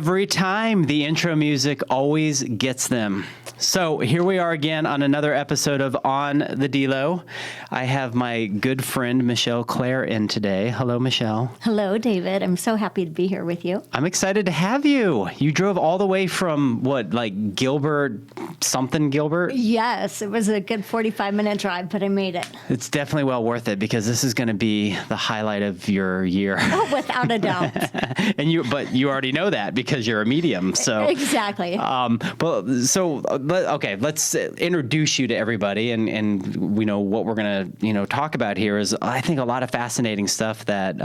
Every time the intro music always gets them. So here we are again on another episode of On the DELO. I have my good friend Michelle Clare in today. Hello, Michelle. Hello, David. I'm so happy to be here with you. I'm excited to have you. You drove all the way from Gilbert? Yes, it was a good 45-minute drive, but I made it. It's definitely well worth it because this is going to be the highlight of your year. Oh, without a doubt. But you already know that because you're a medium. So exactly. Let's introduce you to everybody, and we know what we're going to talk about here is I think a lot of fascinating stuff that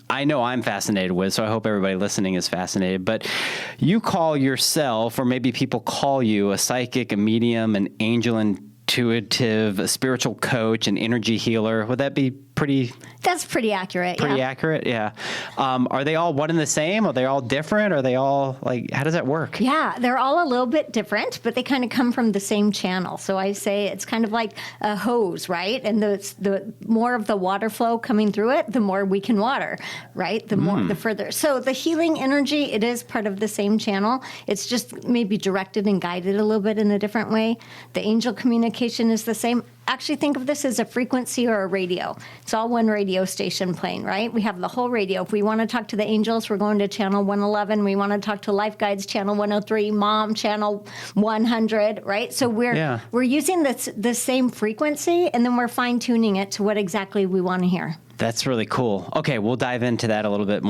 I know I'm fascinated with. So I hope everybody listening is fascinated. But you call yourself, or maybe people call you, a psychic, a medium, an angel intuitive, a spiritual coach, an energy healer. Would that be pretty? That's pretty accurate. Pretty accurate, yeah. Are they all one and the same? Are they all different? Are they all how does that work? Yeah, they're all a little bit different, but they kind of come from the same channel. So I say it's kind of like a hose, right? And the more of the water flow coming through it, the more we can water, right? The further. So the healing energy, it is part of the same channel. It's just maybe directed and guided a little bit in a different way. The angel communication is the same. Actually, think of this as a frequency or a radio. It's all one radio station playing, right? We have the whole radio. If we want to talk to the angels, we're going to channel 111. We want to talk to life guides, channel 103, mom, channel 100, right? So we're using the same frequency, and then we're fine-tuning it to what exactly we want to hear. That's really cool. Okay, we'll dive into that a little bit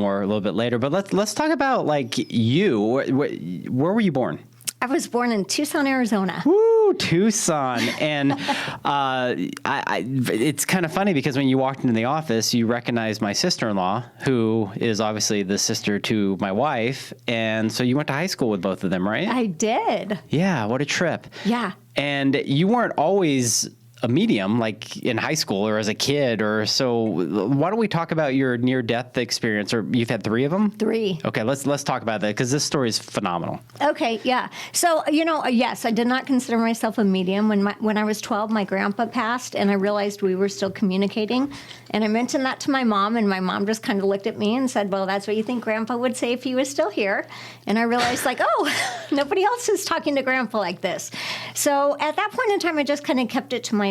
later. But let's talk about you. Where were you born? I was born in Tucson, Arizona. Woo, Tucson. And it's kind of funny because when you walked into the office, you recognized my sister-in-law, who is obviously the sister to my wife. And so you went to high school with both of them, right? I did. Yeah, what a trip. Yeah. And you weren't always a medium, like in high school or as a kid, or so. Why don't we talk about your near-death experience? Or you've had 3 of them? 3. Okay, let's talk about that because this story is phenomenal. Okay, yeah. So yes, I did not consider myself a medium. When I was 12, my grandpa passed, and I realized we were still communicating. And I mentioned that to my mom, and my mom just kind of looked at me and said, "Well, that's what you think Grandpa would say if he was still here." And I realized, nobody else is talking to Grandpa like this. So at that point in time, I just kind of kept it to myself.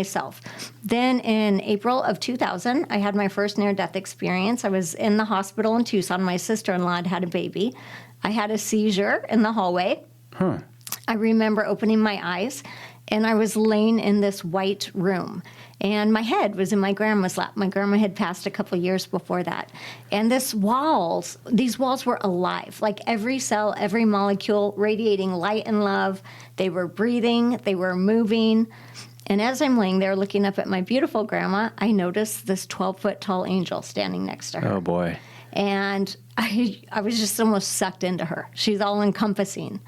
Then in April of 2000, I had my first near-death experience. I was in the hospital in Tucson. My sister-in-law had a baby. I had a seizure in the hallway. I remember opening my eyes, and I was laying in this white room. And my head was in my grandma's lap. My grandma had passed a couple of years before that. And these walls were alive, like every cell, every molecule radiating light and love. They were breathing, they were moving. And as I'm laying there looking up at my beautiful grandma, I noticed this 12-foot tall angel standing next to her. Oh, boy. And I was just almost sucked into her. She's all encompassing.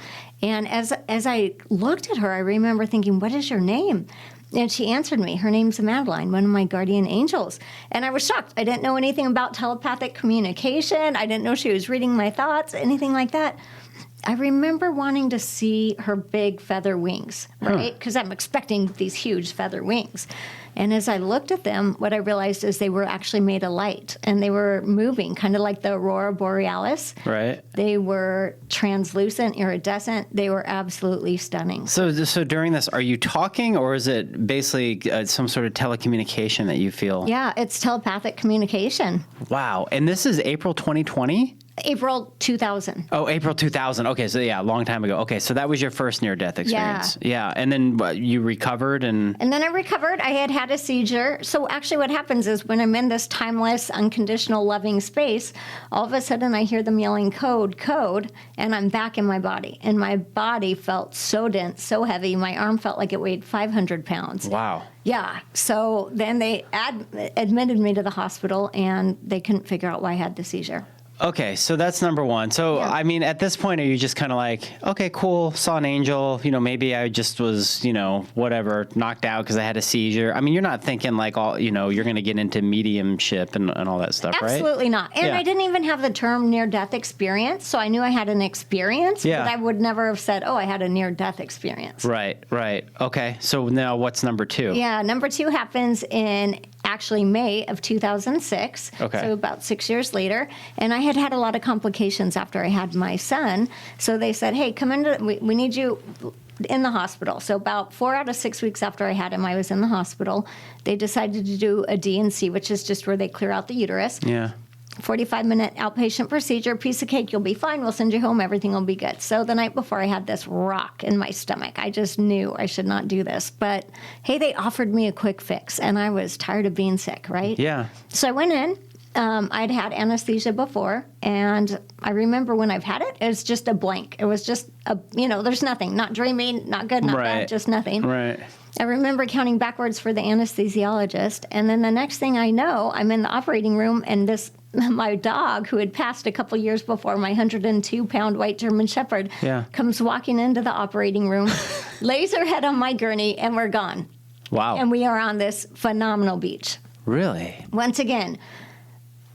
And as I looked at her, I remember thinking, "What is your name?" And she answered me. Her name's Madeline, one of my guardian angels. And I was shocked. I didn't know anything about telepathic communication. I didn't know she was reading my thoughts, anything like that. I remember wanting to see her big feather wings, right? Because I'm expecting these huge feather wings. And as I looked at them, what I realized is they were actually made of light, and they were moving, kind of like the aurora borealis. Right. They were translucent, iridescent. They were absolutely stunning. So during this, are you talking, or is it basically some sort of telecommunication that you feel? Yeah, it's telepathic communication. Wow. And this is April 2020? April 2000. Oh, April 2000. Okay, so yeah, a long time ago. Okay, so that was your first near-death experience. Yeah. And then you recovered and then I recovered. I had a seizure. So actually what happens is when I'm in this timeless, unconditional, loving space, all of a sudden I hear them yelling, "Code, code," and I'm back in my body. And my body felt so dense, so heavy. My arm felt like it weighed 500 pounds. Wow. Yeah. So then they admitted me to the hospital, and they couldn't figure out why I had the seizure. Okay, so that's number one. So, yeah. I mean, at this point, are you just kind of like, okay, cool, saw an angel, maybe I just was, whatever, knocked out because I had a seizure. I mean, you're not thinking like you're going to get into mediumship and all that stuff, right? Absolutely not. And I didn't even have the term near-death experience, so I knew I had an experience, but I would never have said, I had a near-death experience. Right. Okay, so now what's number 2? Yeah, number 2 happens in actually May of 2006. Okay. So about 6 years later. And I had had a lot of complications after I had my son. So they said, hey, come in, we need you in the hospital. So about 4 out of 6 weeks after I had him, I was in the hospital. They decided to do a D&C, which is just where they clear out the uterus. Yeah. 45-minute outpatient procedure, piece of cake, you'll be fine. We'll send you home. Everything will be good. So the night before, I had this rock in my stomach. I just knew I should not do this. But hey, they offered me a quick fix, and I was tired of being sick, right? Yeah. So I went in. I'd had anesthesia before, and I remember when I've had it, it was just a blank. It was just, there's nothing. Not dreaming, not good, not bad, just nothing. Right. I remember counting backwards for the anesthesiologist, and then the next thing I know, I'm in the operating room, and my dog, who had passed a couple years before, my 102-pound white German Shepherd, comes walking into the operating room, lays her head on my gurney, and we're gone. Wow. And we are on this phenomenal beach. Really? Once again,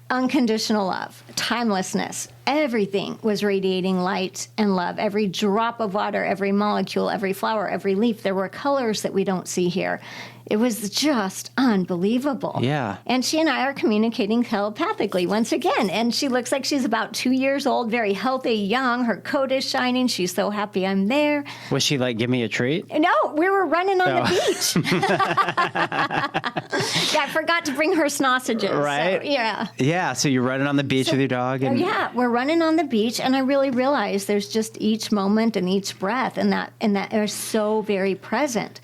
unconditional love, timelessness. Everything was radiating light and love. Every drop of water, every molecule, every flower, every leaf. There were colors that we don't see here. It was just unbelievable. Yeah. And she and I are communicating telepathically once again. And she looks like she's about 2 years old, very healthy, young. Her coat is shining. She's so happy I'm there. Was she like, give me a treat? No, we were running on the beach. Yeah, I forgot to bring her sausages. Right. So, yeah. Yeah. So you're running on the beach with your dog. And Yeah, we're running on the beach, and I really realized there's just each moment and each breath, and that are so very present.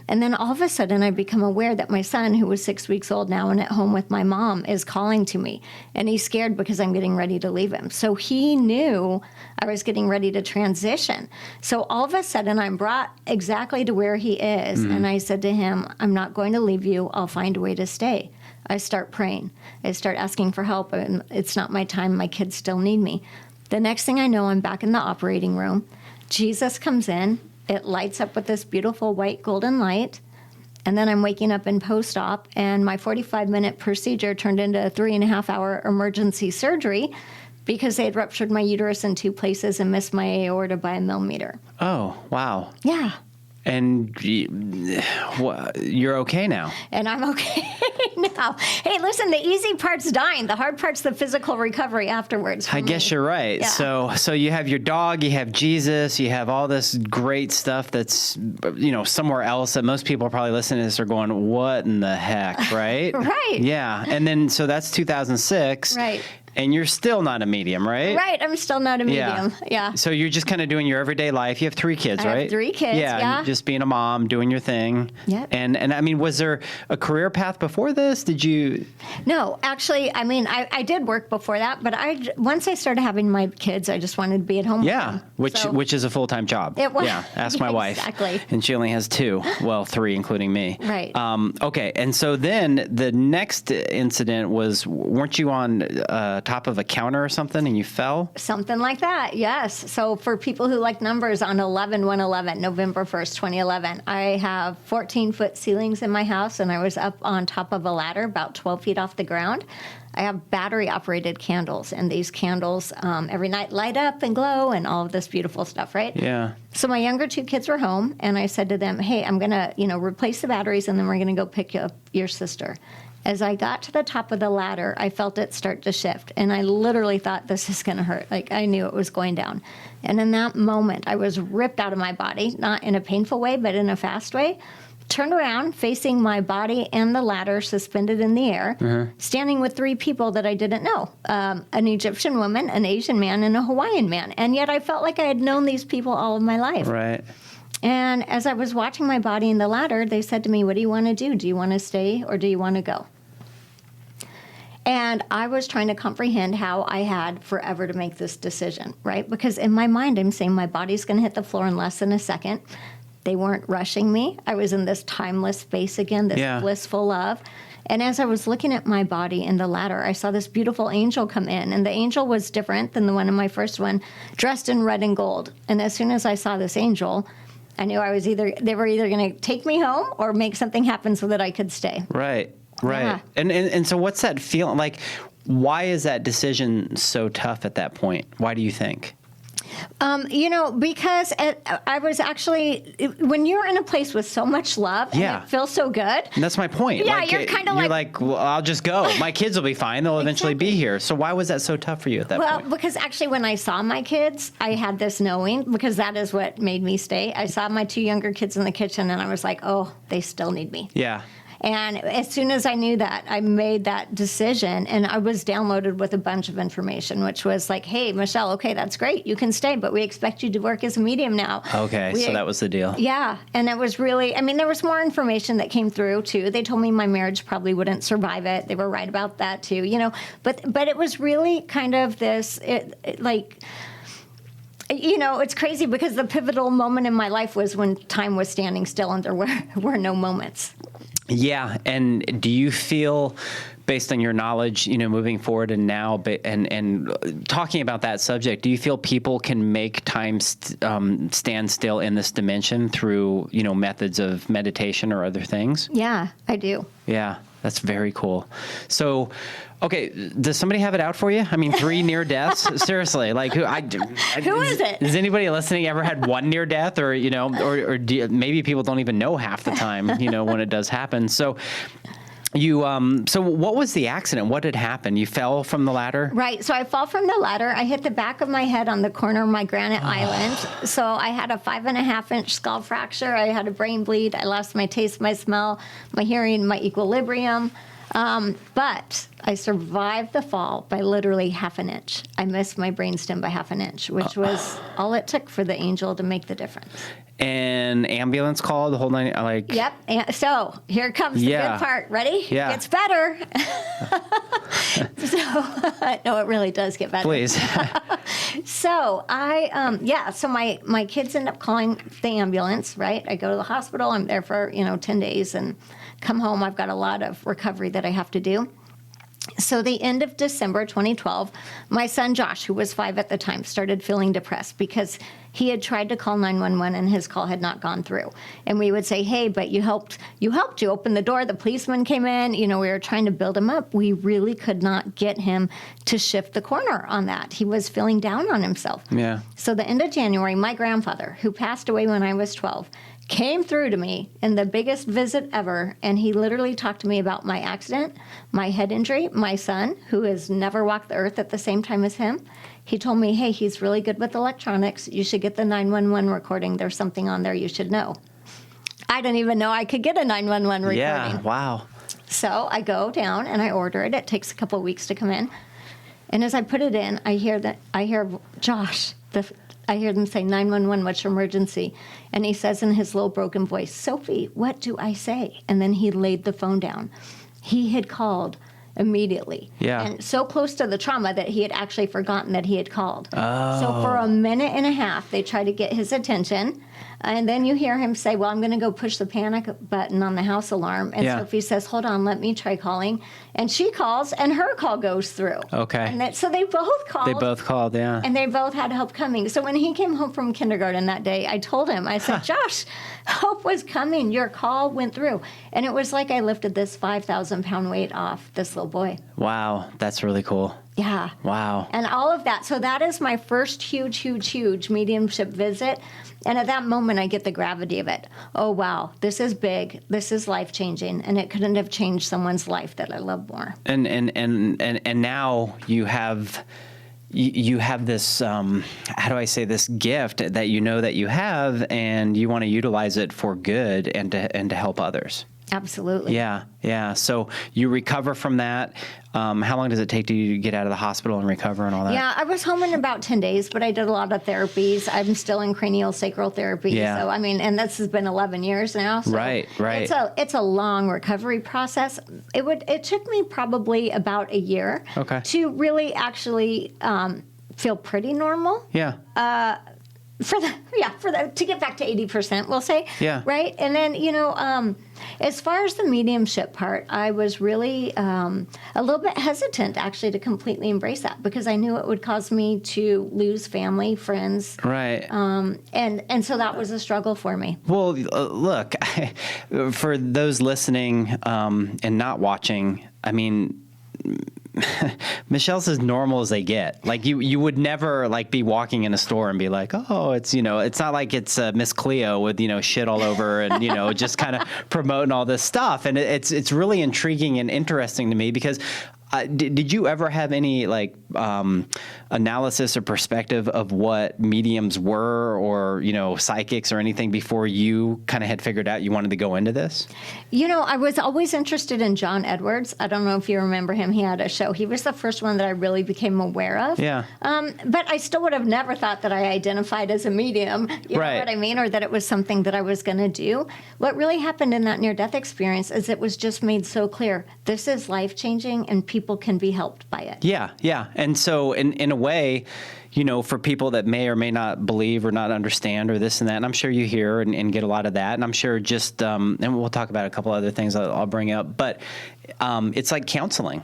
And then all of a sudden, I become aware that my son, who was 6 weeks old now and at home with my mom, is calling to me. And he's scared because I'm getting ready to leave him. So he knew I was getting ready to transition. So all of a sudden, I'm brought exactly to where he is. And I said to him, I'm not going to leave you. I'll find a way to stay. I start praying. I start asking for help. And it's not my time. My kids still need me. The next thing I know, I'm back in the operating room. Jesus comes in. It lights up with this beautiful white golden light. And then I'm waking up in post-op, and my 45-minute procedure turned into a 3.5-hour emergency surgery because they had ruptured my uterus in 2 places and missed my aorta by 1 millimeter. Oh, wow. Yeah. And you're okay now. And I'm okay now. Hey, listen, the easy part's dying. The hard part's the physical recovery afterwards. I guess you're right. Yeah. So you have your dog, you have Jesus, you have all this great stuff that's, somewhere else that most people probably listening to this are going, what in the heck, right? Right. Yeah. And then, so that's 2006. Right. And you're still not a medium, right? Right. I'm still not a medium. Yeah. So you're just kind of doing your everyday life. You have 3 kids, right? I have 3 kids, yeah. Just being a mom, doing your thing. Yep. And I mean, was there a career path before this? Did you? No, actually, I mean, I did work before that, but once I started having my kids, I just wanted to be at home with them. Which is a full-time job. It was. Yeah, ask my wife. Exactly. And she only has 2. Well, 3, including me. Right. Okay, and so then the next incident was, weren't you on top of a counter or something and you fell? Something like that, yes. So for people who like numbers, on 11/1/11, November 1st, 2011, I have 14-foot ceilings in my house, and I was up on top of a ladder about 12 feet off the ground. I have battery-operated candles, and these candles every night light up and glow and all of this beautiful stuff, right? Yeah. So my younger 2 kids were home, and I said to them, hey, I'm going to, replace the batteries, and then we're going to go pick up your sister. As I got to the top of the ladder, I felt it start to shift, and I literally thought, this is going to hurt. Like, I knew it was going down. And in that moment, I was ripped out of my body, not in a painful way, but in a fast way, turned around, facing my body and the ladder suspended in the air, standing with 3 people that I didn't know, an Egyptian woman, an Asian man, and a Hawaiian man. And yet I felt like I had known these people all of my life. Right. And as I was watching my body in the ladder, they said to me, what do you want to do? Do you want to stay or do you want to go? And I was trying to comprehend how I had forever to make this decision, right? Because in my mind, I'm saying my body's going to hit the floor in less than a second. They weren't rushing me. I was in this timeless space again, this blissful love. And as I was looking at my body in the ladder, I saw this beautiful angel come in. And the angel was different than the one in my first one, dressed in red and gold. And as soon as I saw this angel, I knew they were either going to take me home or make something happen so that I could stay. Right. Yeah. And so what's that feeling like? Why is that decision so tough at that point? Why do you think? Because I was actually, when you're in a place with so much love and it feels so good. And that's my point. Yeah, you're kind of like, well, I'll just go. My kids will be fine. They'll eventually be here. So why was that so tough for you at that point? Well, because actually when I saw my kids, I had this knowing, because that is what made me stay. I saw my 2 younger kids in the kitchen and I was like, oh, they still need me. Yeah. And as soon as I knew that, I made that decision, and I was downloaded with a bunch of information, which was like, hey, Michelle, okay, that's great. You can stay, but we expect you to work as a medium now. Okay, so that was the deal. Yeah, and it was really, there was more information that came through, too. They told me my marriage probably wouldn't survive it. They were right about that, too, But it was really kind of this, it's crazy because the pivotal moment in my life was when time was standing still and there were no moments. Yeah. And do you feel, based on your knowledge, moving forward and now, and talking about that subject, do you feel people can make time stand still in this dimension through, methods of meditation or other things? Yeah, I do. Yeah, that's very cool. So, okay, does somebody have it out for you? 3 near deaths? Seriously, like who is it? Has anybody listening ever had one near death, or maybe people don't even know half the time, when it does happen. So so what was the accident? What had happened? You fell from the ladder? Right. So I fell from the ladder. I hit the back of my head on the corner of my granite island. So I had a 5.5-inch skull fracture. I had a brain bleed. I lost my taste, my smell, my hearing, my equilibrium. But I survived the fall by literally 1/2 inch. I missed my brainstem by 1/2 inch, which was all it took for the angel to make the difference. And ambulance call, the whole night, like... Yep. And so here comes the good part. Ready? Yeah. It gets better. No, it really does get better. Please. So so my kids end up calling the ambulance, right? I go to the hospital. I'm there for, 10 days and come home. I've got a lot of recovery that I have to do. So the end of December 2012, my son Josh, who was 5 at the time, started feeling depressed because he had tried to call 911 and his call had not gone through. And we would say, hey, but you helped, you opened the door, the policeman came in, we were trying to build him up. We really could not get him to shift the corner on that. He was feeling down on himself. Yeah. So the end of January, my grandfather, who passed away when I was 12, came through to me in the biggest visit ever, and he literally talked to me about my accident, my head injury, my son, who has never walked the earth at the same time as him. He told me, hey, he's really good with electronics. You should get the 911 recording. There's something on there you should know. I didn't even know I could get a 911 recording. Yeah, wow. So I go down and I order it. It takes a couple of weeks to come in. And as I put it in, I hear Josh, I hear them say, 911, what's your emergency? And he says in his low, broken voice, Sophie, what do I say? And then he laid the phone down. He had called immediately. Yeah. And so close to the trauma that he had actually forgotten that he had called. Oh. So for a minute and a half, they try to get his attention. And then you hear him say, well, I'm going to go push the panic button on the house alarm. And Sophie says, hold on, let me try calling. And she calls, and her call goes through. Okay. And so they both called. They both called, yeah. And they both had help coming. So when he came home from kindergarten that day, I told him, I said, Josh, help was coming. Your call went through. And it was like I lifted this 5,000-pound weight off this little boy. Wow, that's really cool. Yeah. Wow. And all of that. So that is my first huge mediumship visit. And at that moment, I get the gravity of it. Oh, wow, this is big. This is life-changing. And it couldn't have changed someone's life that I love more. And now you have this, how do I say, this gift that that you have, and you want to utilize it for good and to help others. Absolutely. Yeah. So you recover from that. How long does it take to get out of the hospital and recover and all that? Yeah, I was home in about 10 days, but I did a lot of therapies. I'm still in cranial sacral therapy. Yeah. So, and this has been 11 years now. So Right. It's a long recovery process. It took me probably about a year to really actually feel pretty normal. Yeah. To get back to 80%, we'll say. Yeah. Right? And then, as far as the mediumship part, I was really a little bit hesitant, actually, to completely embrace that because I knew it would cause me to lose family, friends. Right. And so that was a struggle for me. Well, look, for those listening and not watching, Michelle's as normal as they get. Like you would never like be walking in a store and be like, oh, it's, it's not like it's Miss Cleo with, shit all over and, just kind of promoting all this stuff. And it's really intriguing and interesting to me because did you ever have any like analysis or perspective of what mediums were or, psychics or anything before you kind of had figured out you wanted to go into this? I was always interested in John Edwards. I don't know if you remember him. He had a show. He was the first one that I really became aware of. Yeah. But I still would have never thought that I identified as a medium. You know what I mean? Or that it was something that I was going to do. What really happened in that near-death experience is it was just made so clear. This is life-changing and people can be helped by it. Yeah, yeah. And so in a way, for people that may or may not believe or not understand or this and that, and I'm sure you hear and get a lot of that, and I'm sure just, and we'll talk about a couple other things I'll bring up, but it's like counseling.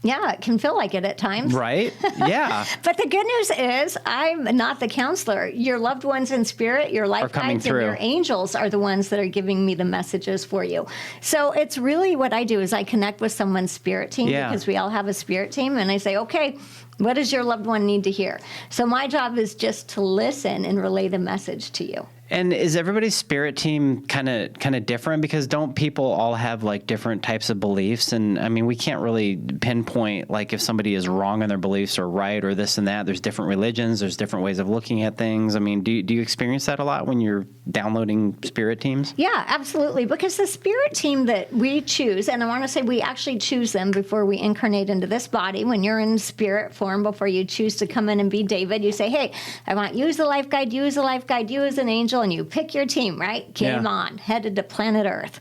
Yeah, it can feel like it at times. Right? Yeah. But the good news is I'm not the counselor. Your loved ones in spirit, your life guides, and your angels are the ones that are giving me the messages for you. So it's really what I do is I connect with someone's spirit team because we all have a spirit team. And I say, okay, what does your loved one need to hear? So my job is just to listen and relay the message to you. And is everybody's spirit team kind of different? Because don't people all have like different types of beliefs? And I mean, we can't really pinpoint like if somebody is wrong in their beliefs or right or this and that. There's different religions. There's different ways of looking at things. I mean, do you experience that a lot when you're downloading spirit teams? Yeah, absolutely. Because the spirit team that we choose, and I want to say we actually choose them before we incarnate into this body. When you're in spirit form, before you choose to come in and be David, you say, hey, I want you as a life guide, you as a life guide, you as an angel, and you pick your team, right? Game on, headed to planet Earth.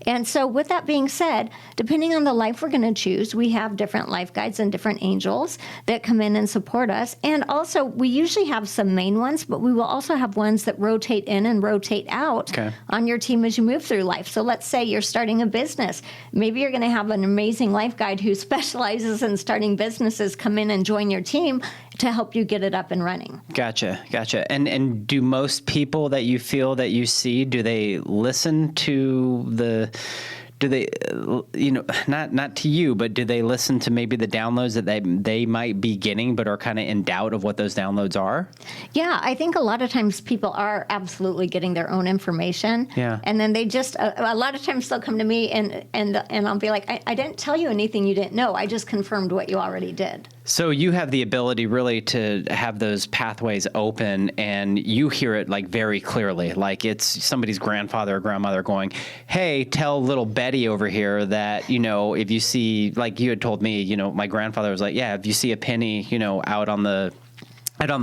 And so with that being said, depending on the life we're going to choose, we have different life guides and different angels that come in and support us. And also, we usually have some main ones, but we will also have ones that rotate in and rotate out on your team as you move through life. So let's say you're starting a business. Maybe you're going to have an amazing life guide who specializes in starting businesses come in and join your team to help you get it up and running. Gotcha. And do most people that you feel that you see, do they listen to do they, not to you, but do they listen to maybe the downloads that they might be getting, but are kind of in doubt of what those downloads are? Yeah, I think a lot of times people are absolutely getting their own information. Yeah. And then they just, a lot of times they'll come to me and I'll be like, I didn't tell you anything you didn't know. I just confirmed what you already did. So you have the ability really to have those pathways open and you hear it like very clearly, like it's somebody's grandfather or grandmother going, hey, tell little Betty over here that, if you see, like you had told me, my grandfather was like, yeah, if you see a penny, out on the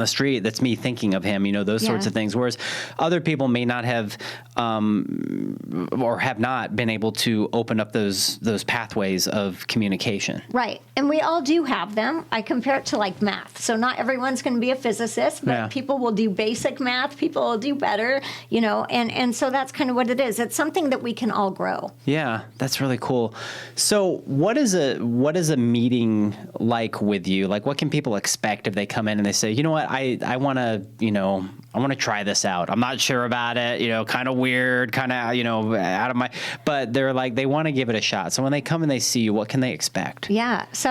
street, that's me thinking of him, those sorts of things. Whereas other people may not have, or have not been able to open up those pathways of communication. Right. And we all do have them. I compare it to like math. So not everyone's going to be a physicist, but people will do basic math. People will do better, and so that's kind of what it is. It's something that we can all grow. Yeah, that's really cool. So what is a meeting like with you? Like what can people expect if they come in and they say, you know what, I want to try this out. I'm not sure about it, kind of weird, kind of, out of my, but they're like, they want to give it a shot. So when they come and they see you, what can they expect? Yeah. So,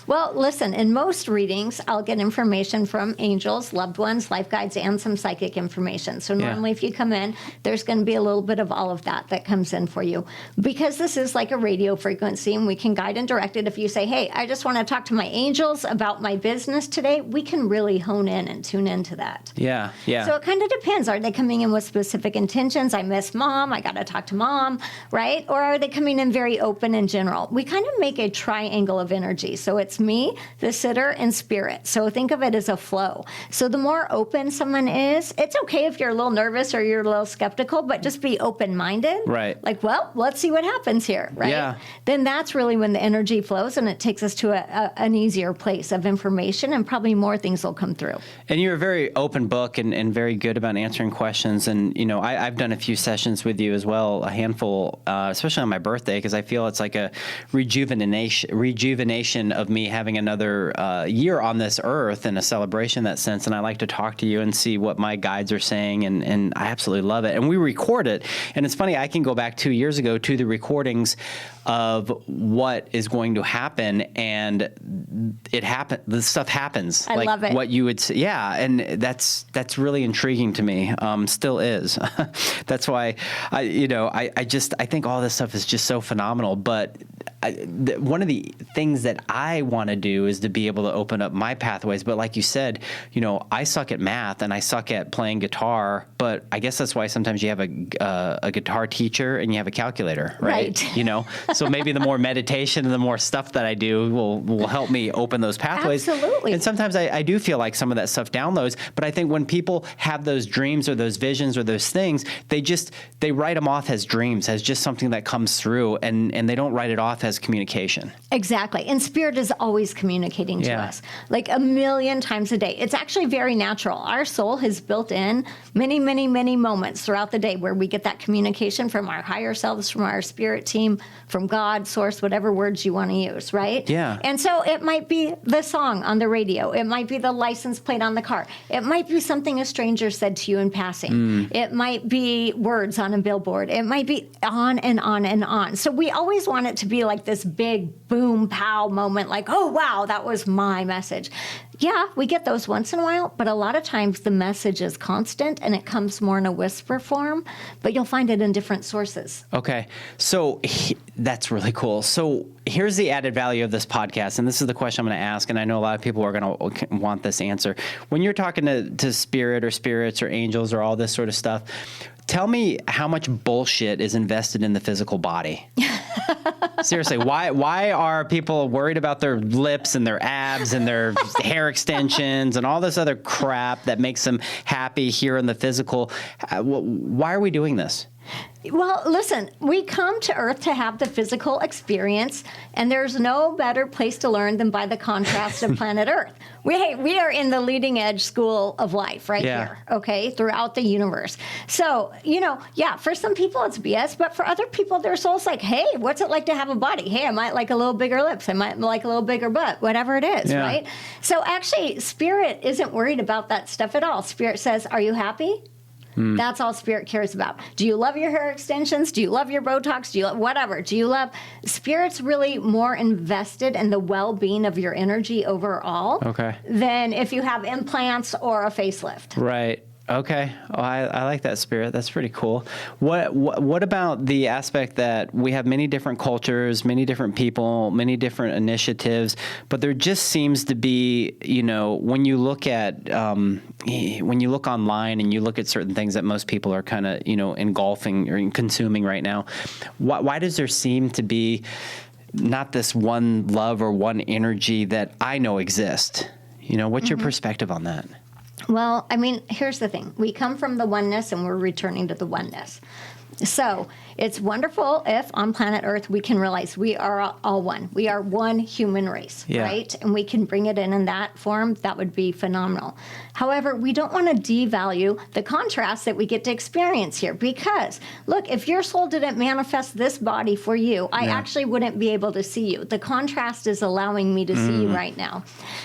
well, listen, in most readings, I'll get information from angels, loved ones, life guides, and some psychic information. So normally if you come in, there's going to be a little bit of all of that comes in for you. Because this is like a radio frequency and we can guide and direct it. If you say, hey, I just want to talk to my angels about my business today, we can really hone in and tune into that. Yeah. Yeah. So it kind of depends. Are they coming in with specific intentions? I miss mom. I got to talk to mom, right? Or are they coming in very open in general? We kind of make a triangle of energy. So it's me, the sitter, and spirit. So think of it as a flow. So the more open someone is, it's okay if you're a little nervous or you're a little skeptical, but just be open-minded. Right. Like, well, let's see what happens here, right? Yeah. Then that's really when the energy flows and it takes us to an easier place of information and probably more things will come through. And you're a very open book and very good about answering questions. And, I've done a few sessions with you as well, a handful, especially on my birthday, because I feel it's like a rejuvenation of me having another year on this earth and a celebration in that sense. And I like to talk to you and see what my guides are saying. And I absolutely love it. And we record it. And it's funny, I can go back 2 years ago to the recordings of what is going to happen, and this stuff happens. I love it. What you would say, yeah, and that's really intriguing to me. Still is. That's why I think all this stuff is just so phenomenal. But one of the things that I want to do is to be able to open up my pathways. But like you said, I suck at math and I suck at playing guitar. But I guess that's why sometimes you have a guitar teacher and you have a calculator, right? So maybe the more meditation and the more stuff that I do will help me open those pathways. Absolutely. And sometimes I do feel like some of that stuff downloads. But I think when people have those dreams or those visions or those things, they write them off as dreams, as just something that comes through, and they don't write it off as communication. Exactly. And spirit is always communicating to us, like a million times a day. It's actually very natural. Our soul has built in many, many, many moments throughout the day where we get that communication from our higher selves, from our spirit team, from God, source, whatever words you want to use, right? Yeah. And so it might be the song on the radio. It might be the license plate on the car. It might be something a stranger said to you in passing. It might be words on a billboard. It might be on and on and on. So we always want it to be like this big boom, pow moment, like, oh, wow, that was my message. Yeah, we get those once in a while, but a lot of times the message is constant and it comes more in a whisper form, but you'll find it in different sources. Okay. So that's really cool. So here's the added value of this podcast, and this is the question I'm going to ask, and I know a lot of people are going to want this answer. When you're talking to spirit or spirits or angels or all this sort of stuff, tell me how much bullshit is invested in the physical body. Seriously, why are people worried about their lips and their abs and their hair extensions and all this other crap that makes them happy here in the physical? Why are we doing this? Well, listen, we come to Earth to have the physical experience, and there's no better place to learn than by the contrast of planet Earth. We are in the leading edge school of life here, okay, throughout the universe. So, for some people it's BS, but for other people, their soul's like, hey, what's it like to have a body? Hey, I might like a little bigger lips. I might like a little bigger butt, whatever it is, right? So actually, Spirit isn't worried about that stuff at all. Spirit says, are you happy? That's all Spirit cares about. Do you love your hair extensions? Do you love your Botox? Do you love whatever? Do you love... Spirit's really more invested in the well-being of your energy overall than if you have implants or a facelift. Right. Okay. Oh, I like that, Spirit. That's pretty cool. What about the aspect that we have many different cultures, many different people, many different initiatives, but there just seems to be, when you look online and you look at certain things that most people are kind of, engulfing or consuming right now, why does there seem to be not this one love or one energy that I know exists? What's your perspective on that? Well, here's the thing. We come from the oneness and we're returning to the oneness. So it's wonderful if on planet Earth we can realize we are all one. We are one human race, right? And we can bring it in that form. That would be phenomenal. However, we don't want to devalue the contrast that we get to experience here because, look, if your soul didn't manifest this body for you, I actually wouldn't be able to see you. The contrast is allowing me to see you right now.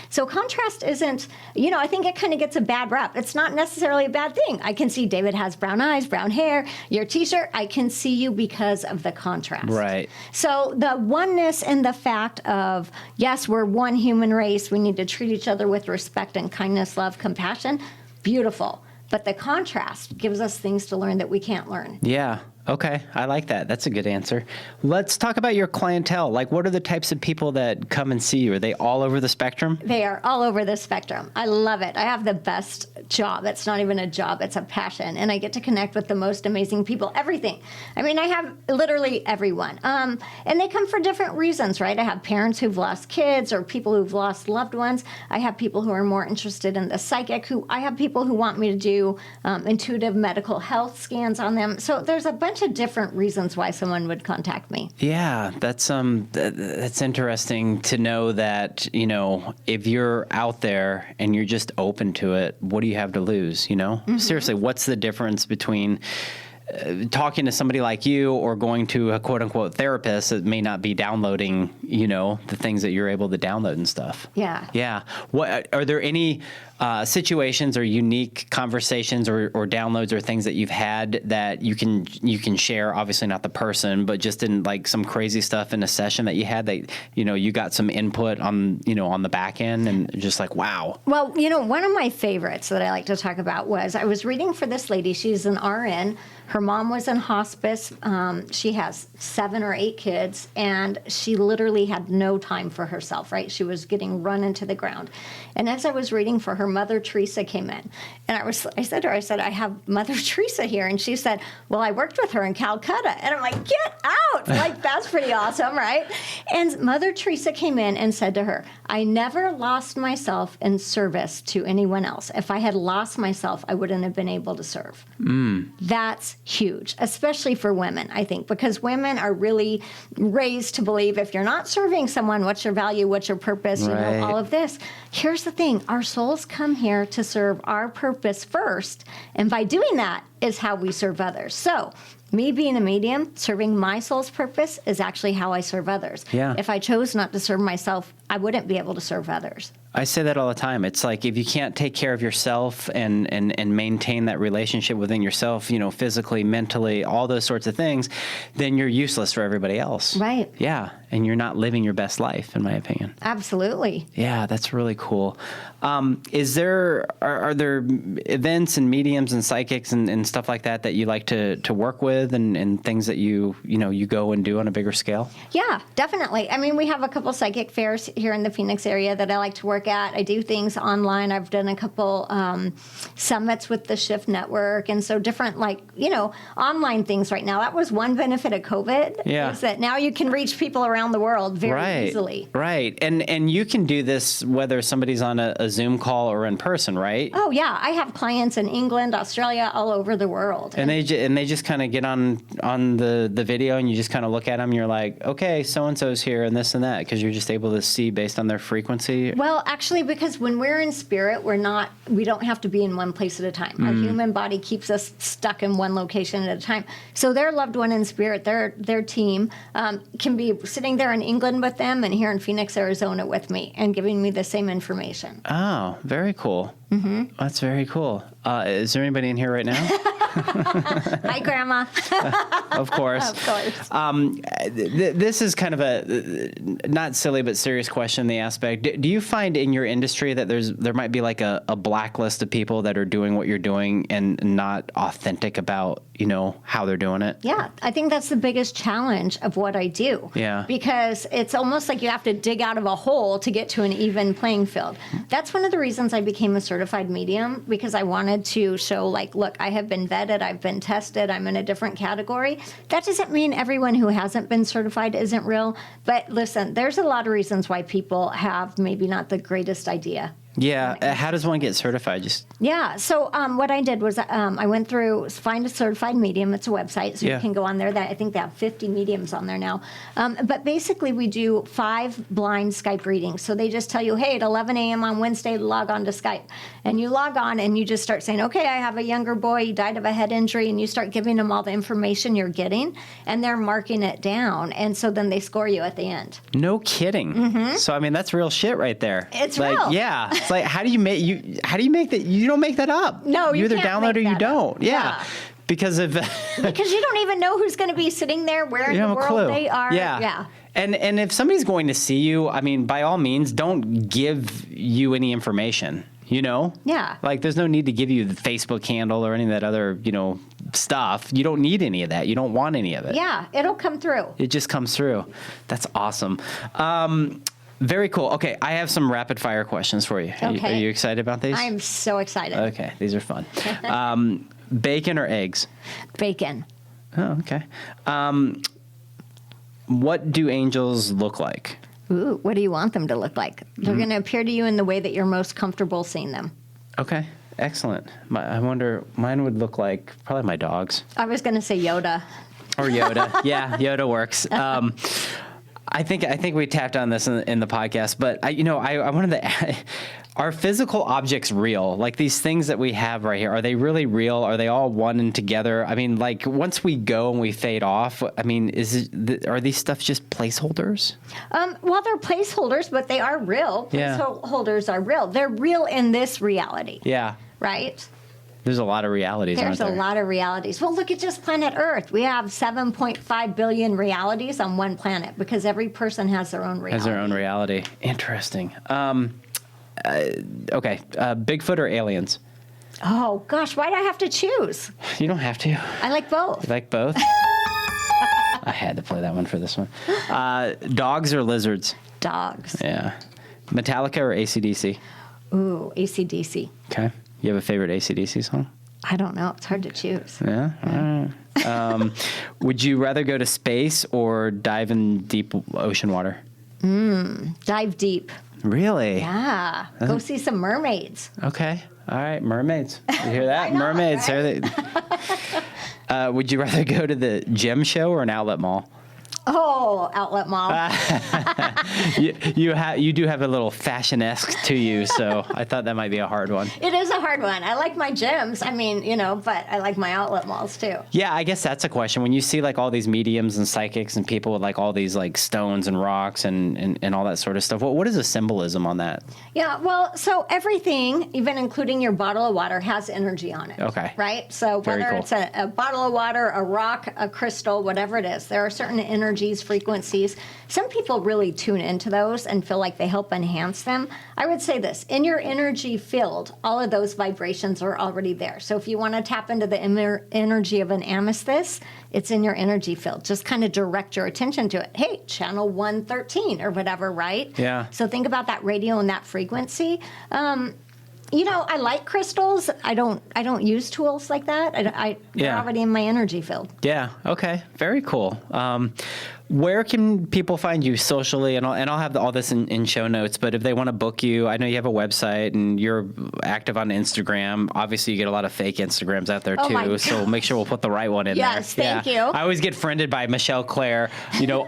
So contrast isn't, I think it kind of gets a bad rap. It's not necessarily a bad thing. I can see David has brown eyes, brown hair, your t-shirt. I can see you because of the contrast. Right. So the oneness and the fact of, yes, we're one human race. We need to treat each other with respect and kindness, love, compassion. Beautiful. But the contrast gives us things to learn that we can't learn. Yeah. Okay. I like that. That's a good answer. Let's talk about your clientele. Like, what are the types of people that come and see you? Are they all over the spectrum? They are all over the spectrum. I love it. I have the best job. It's not even a job. It's a passion. And I get to connect with the most amazing people. Everything. I have literally everyone. And they come for different reasons, right? I have parents who've lost kids or people who've lost loved ones. I have people who are more interested in the psychic. I have people who want me to do intuitive medical health scans on them. So there's a bunch of different reasons why someone would contact me. Yeah, that's interesting to know that, if you're out there and you're just open to it, what do you have to lose, Seriously, what's the difference between talking to somebody like you or going to a quote unquote therapist that may not be downloading, the things that you're able to download and stuff. Yeah. Yeah. What are there any situations or unique conversations or downloads or things that you've had that you can share? Obviously not the person, but just in like some crazy stuff in a session that you had that, you got some input on, on the back end and just like, wow. Well, one of my favorites that I like to talk about was I was reading for this lady. She's an RN. Her mom was in hospice. She has 7 or 8 kids, and she literally had no time for herself, right? She was getting run into the ground. And as I was reading for her, Mother Teresa came in. And I said to her, I have Mother Teresa here. And she said, well, I worked with her in Calcutta. And I'm like, get out. Like, that's pretty awesome, right? And Mother Teresa came in and said to her, I never lost myself in service to anyone else. If I had lost myself, I wouldn't have been able to serve. That's huge, especially for women, I think, because women are really raised to believe if you're not serving someone, what's your value, what's your purpose, Right. all of this. Here's the thing. Our souls come here to serve our purpose first, and by doing that is how we serve others. So me being a medium, serving my soul's purpose is actually how I serve others. Yeah. If I chose not to serve myself, I wouldn't be able to serve others. I say that all the time. It's like if you can't take care of yourself and maintain that relationship within yourself, physically, mentally, all those sorts of things, then you're useless for everybody else. Right. Yeah. And you're not living your best life, in my opinion. Absolutely. Yeah, that's really cool. Are there events and mediums and psychics and stuff like that you like to work with and things that you go and do on a bigger scale? Yeah, definitely. I mean, we have a couple psychic fairs here in the Phoenix area that I like to work at. I do things online. I've done a couple summits with the Shift Network. And so different, online things right now. That was one benefit of COVID. Yeah. Is that now you can reach people around the world very easily. Right. And you can do this whether somebody's on a Zoom call or in person, right? Oh, yeah. I have clients in England, Australia, all over the world. And they just kind of get on the video and you just kind of look at them and you're like, okay, so-and-so's here and this and that, because you're just able to see based on their frequency. Well, actually, because when we're in spirit, we don't have to be in one place at a time. Our human body keeps us stuck in one location at a time. So their loved one in spirit, their team, can be sitting there in England with them and here in Phoenix, Arizona with me and giving me the same information. Oh, very cool. Mm-hmm. That's very cool. Is there anybody in here right now? Hi, Grandma. Of course. Of course. This is kind of a not silly but serious question in the aspect. Do you find in your industry that there might be like a blacklist of people that are doing what you're doing and not authentic about, how they're doing it? Yeah, I think that's the biggest challenge of what I do. Yeah. Because it's almost like you have to dig out of a hole to get to an even playing field. That's one of the reasons I became a certified medium, because I wanted to show, look, I have been vetted, I've been tested, I'm in a different category. That doesn't mean everyone who hasn't been certified isn't real. But listen, there's a lot of reasons why people have maybe not the greatest idea. Yeah. How does one get certified? Yeah. So what I did was I went through Find a Certified Medium. It's a website, so Yeah. you can go on there. I think they have 50 mediums on there now. But basically, we do 5 blind Skype readings. So they just tell you, hey, at 11 a.m. on Wednesday, log on to Skype. And you log on and you just start saying, okay, I have a younger boy. He died of a head injury. And you start giving them all the information you're getting. And they're marking it down. And so then they score you at the end. No kidding. Mm-hmm. So, I mean, that's real shit right there. It's real. Yeah. It's like, how do you make that? You don't make that up. No, you either can't download make or you that don't. up. Yeah. Because of Because you don't even know who's going to be sitting there, where in you the have a world clue. they are. Yeah. And if somebody's going to see you, I mean, by all means, don't give you any information. Yeah. Like, there's no need to give you the Facebook handle or any of that other, stuff. You don't need any of that. You don't want any of it. Yeah, it'll come through. It just comes through. That's awesome. Very cool. Okay, I have some rapid fire questions for you. Okay. Are you excited about these? I'm so excited. Okay, these are fun. Bacon or eggs? Bacon. Oh, okay. What do angels look like? Ooh, what do you want them to look like? They're going to appear to you in the way that you're most comfortable seeing them. Okay, excellent. I wonder, mine would look like probably my dogs. I was going to say Yoda. Or Yoda. Yeah, Yoda works. I think we tapped on this in the podcast, but I wanted to add, are physical objects real? Like these things that we have right here, are they really real? Are they all one and together? I mean, like once we go and we fade off, I mean, are these stuff just placeholders? Well, they're placeholders, but they are real. Yeah. Placeholders are real. They're real in this reality. Yeah. Right? There's a lot of realities, aren't there? There's a lot of realities. Well, look at just planet Earth. We have 7.5 billion realities on one planet because every person has their own reality. Has their own reality. Interesting. Okay. Bigfoot or aliens? Oh, gosh. Why do I have to choose? You don't have to. I like both. You like both? I had to play that one for this one. Dogs or lizards? Dogs. Yeah. Metallica or AC/DC? Ooh, AC/DC. Okay. You have a favorite AC/DC song? I don't know. It's hard to choose. Yeah. All right. Would you rather go to space or dive in deep ocean water? Dive deep. Really? Yeah. Go see some mermaids. Okay. All right. Mermaids. You hear that? I know, Mermaids. right? Would you rather go to the gem show or an outlet mall? Oh, outlet mall. You do have a little fashion-esque to you, so I thought that might be a hard one. It is a hard one. I like my gyms. I mean, but I like my outlet malls too. Yeah, I guess that's a question. When you see like all these mediums and psychics and people with like all these like stones and rocks and all that sort of stuff, what is the symbolism on that? Yeah, well, so everything, even including your bottle of water, has energy on it. Okay. Right? So Very whether cool. it's a bottle of water, a rock, a crystal, whatever it is, there are certain energies, frequencies. Some people really tune into those and feel like they help enhance them. I would say this, in your energy field, all of those vibrations are already there. So if you want to tap into the energy of an amethyst, it's in your energy field. Just kind of direct your attention to it. Hey, channel 113 or whatever, right? Yeah. So think about that radio and that frequency. I like crystals. I don't use tools like that. They're Yeah. already in my energy field. Yeah. Okay. Very cool. Where can people find you socially? And I'll have all this in show notes. But if they want to book you, I know you have a website and you're active on Instagram. Obviously, you get a lot of fake Instagrams out there Oh my too. So make sure we'll put the right one in there. Yes, thank you. I always get friended by Michelle Clare.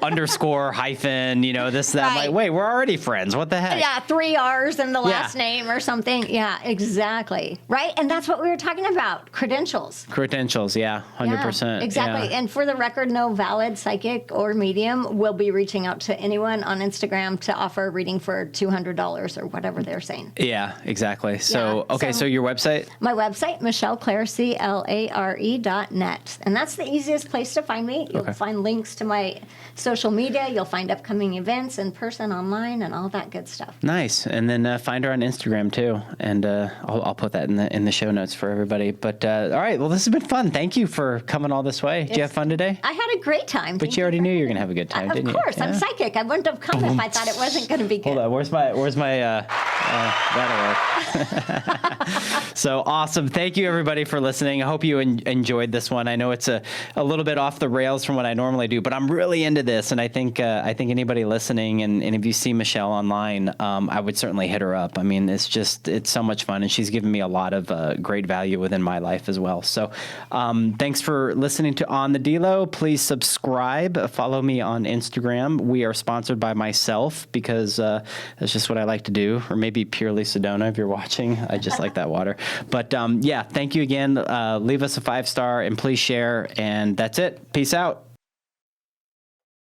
Underscore hyphen. This that. I'm Right. like, wait, we're already friends. What the heck? Yeah, 3 R's in the last name or something. Yeah, exactly. Right? And that's what we were talking about, credentials. Credentials. Yeah. 100%. Yeah, exactly. Yeah. And for the record, no valid psychic or medium will be reaching out to anyone on Instagram to offer a reading for $200 or whatever they're saying. Yeah, exactly. So, Yeah, okay, so- so your website? My website, MichelleClare.net. And that's the easiest place to find me. You'll Okay. find links to my social media. You'll find upcoming events in person, online, and all that good stuff. Nice. And then find her on Instagram too. And I'll put that in the show notes for everybody. But all right, well, this has been fun. Thank you for coming all this way. Did you have fun today? I had a great time. But you already knew you were going to have a good time, didn't you? Of course, I'm Yeah. psychic. I wouldn't have come if I thought it wasn't going to be good. Hold on, where's my that'll work. So awesome. Thank you everybody for listening. I hope you enjoyed this one. I know it's a little bit off the rails from what I normally do, but I'm really into this. And I think anybody listening and if you see Michelle online, I would certainly hit her up. I mean, it's so much fun and she's given me a lot of great value within my life as well. So thanks for listening to On the DELO. Please subscribe, follow me on Instagram. We are sponsored by myself because that's just what I like to do, or maybe purely Sedona if you're watching. I just like that water. But yeah, thank you again. Leave us a 5-star and please share. And that's it. Peace out.